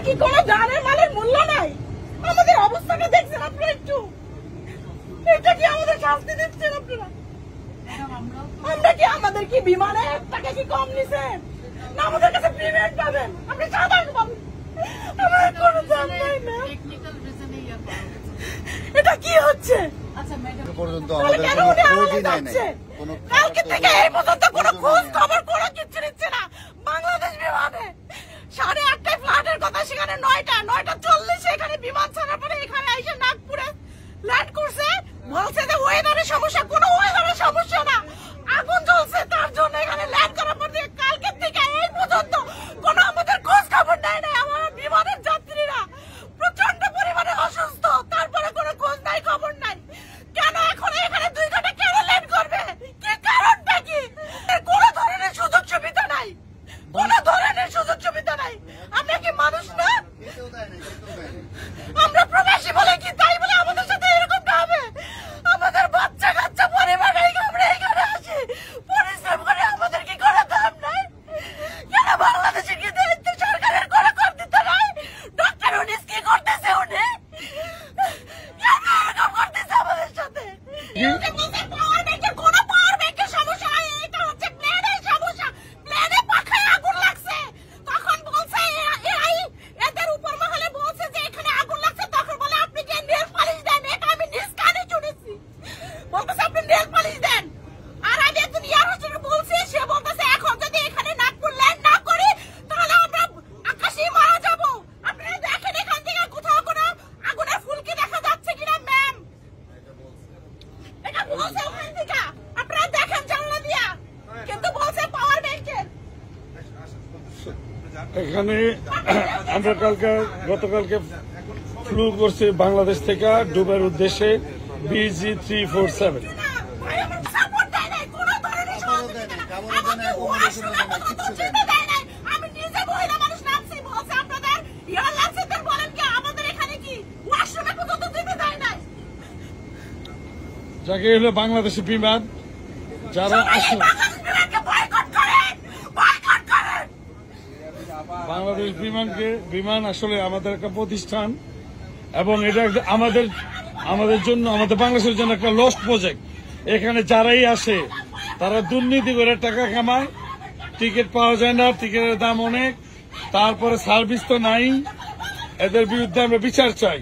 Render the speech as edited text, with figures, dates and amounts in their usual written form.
কি কোনো জানের মালের মূল্য নাই? আমাদের অবস্থাটা দেখছেন আপনারা একটু? এটা কি আমাদের শাস্তি দিচ্ছেন আপনারা? আমরা কি আমাদের কি বিমানে টাকা কি কম নিছেন না আমাদের কাছে পেমেন্ট পাবেন? আপনি সাধারণ পাবেন, আমাদের কোনো দাম নাই না। এটা কি হচ্ছে? কালকে থেকে এই পর্যন্ত কোনো খোঁজ খবর কোনো কিছু নিচ্ছে না বাংলাদেশ বিমানে। 8:30টায় ফ্লাইটের কথা, সেখানে 9:40 এখানে বিমান ছাড়ার পরে এখানে এসে নাগপুরে ল্যান্ড করছে। বলছে যে ওয়েদারের সমস্যা, কোনো ওয়েদারের সমস্যা না, আগুন জ্বলছে তার জন্য এখানে ল্যান্ড করার পর দিয়ে কালকে থেকে এই পর্যন্ত কোনো আমাদের খোঁজ খবর নেয় না। আমার বিমানের যাত্রীরা প্রচন্ড পরিমাণে অসুস্থ, তারপরে কোনো খোঁজ নাই খবর নাই। কেন এখন এখানে 2 ঘন্টা কেন ল্যান্ড করবে? কি কারণটা কি? কোনো ধরনের সুযোগ সুবিধা নাই, কোনো ধরনের সুযোগ সুবিধা নাই। আমরা কি মানুষ না? আমরা প্রবাসী বলে কি তাই বলে আমাদের সাথে এরকমটা হবে? আমাদের বাচ্চা কাচ্চা পরিবার আমরা এখানে আসি পরিশ্রম করে, আমাদের কি কোনো দাম নাই? কেন বাংলাদেশে কি দায়িত্ব সরকারের কোনো কর্তৃত্ব নাই? ডক্টর উনিস কি করতেছে? উনি কেন এরকম করতেছে আমাদের সাথে? পাওয়ার ব্যাংকের কোনো পাওয়ার ব্যাংকের সমস্যা নাই, এটা হচ্ছে প্লেনের সমস্যা। প্লেনে পাখায় আগুন লাগছে, তখন বলছে এদের উপর মহলে বলছে যে এখানে আগুন লাগছে, তখন বলে আপনি যে নেল পালিশ দেন। এটা আমি নিজ কানে শুনেছি, বলতেছে আপনি নেল পালিশ দেন। আর আমি একজন এয়ার হোস্টেসকে বলছি, সে বলতেছে এখন যদি এখানে নাগপুর ল্যান্ড না করি তাহলে আমরা আকাশেই মারা যাব। আপনারা দেখেন এখান থেকে কোথাও কোনো আগুনের ফুলকি দেখা যাচ্ছে কিনা ম্যাম? এটা বলছে ওখান থেকে, আপনারা দেখেন জানলা দিয়া, কিন্তু বলছে পাওয়ার ব্যাংকের। এখানে আমরা গতকালকে ফ্লু করছি বাংলাদেশ থেকে ডুবের উদ্দেশ্যে BG347। আমি নিজে মহিলা মানুষ নামছি, বলছে আপনাদের এয়ারলাইন্সের বলেন কি আমাদের এখানে কি ওয়াশরুমে পর্যন্ত যেতে দেয় নাই। যাকে হলো বাংলাদেশি বিমান যারা আসে, বাংলাদেশ বিমান আসলে আমাদের একটা প্রতিষ্ঠান এবং এটা আমাদের জন্য, আমাদের বাংলাদেশের জন্য একটা লস্ট প্রজেক্ট। এখানে যারাই আসে তারা দুর্নীতি করে টাকা কামায়, টিকিট পাওয়া যায় না, টিকিটের দাম অনেক, তারপরে সার্ভিস তো নাই। এদের বিরুদ্ধে আমরা বিচার চাই।